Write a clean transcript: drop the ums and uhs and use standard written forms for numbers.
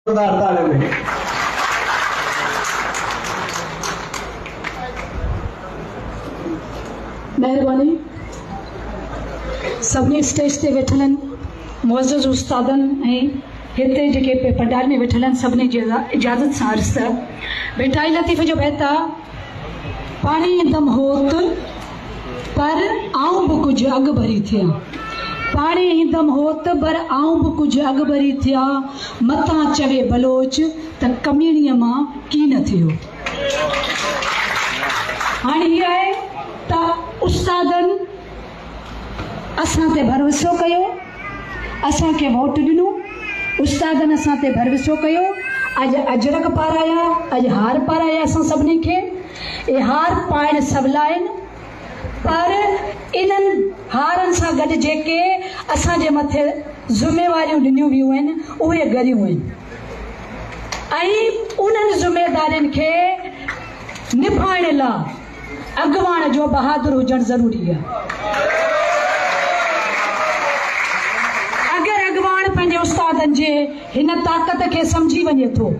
ताले में मेहरबानी सभी स्टेज ते वेठल मुअज़्ज़ज़ उस्तादनि ऐं हिते जेके पंडाल में वेठल सभिनी जी इजाज़त सां अर्ज़ त बेटा लतीफ़ जो बैत आहे पाणी दम होत पर आऊं बि कुझु अॻु भरी थियां पाणी दम होत पर आऊं बि कुझु अॻु भरी थियां मथां चवे बलोच त कमीणीअ मां की न थियो। हाणे हीअ आहे त उस्तादनि असां ते भरोसो कयो, असांखे वोट ॾिनो, उस्तादनि असां ते भरोसो कयो। अॼु अजरक पाराया, अॼु हार पाराया असां सभिनी खे। इहे हार पाइण सवला आहिनि पर इन्हनि हारनि सां गॾु जेके असांजे मथे ज़िम्मेवारियूं ॾिनियूं वियूं आहिनि उहे ॻरियूं आहिनि ऐं उन्हनि ज़िम्मेदारियुनि खे निभाइण लाइ अॻुवाण जो बहादुर हुजणु ज़रूरी आहे। अगरि अॻुवाण पंहिंजे उस्तादनि जे हिन ताक़त खे सम्झी वञे थो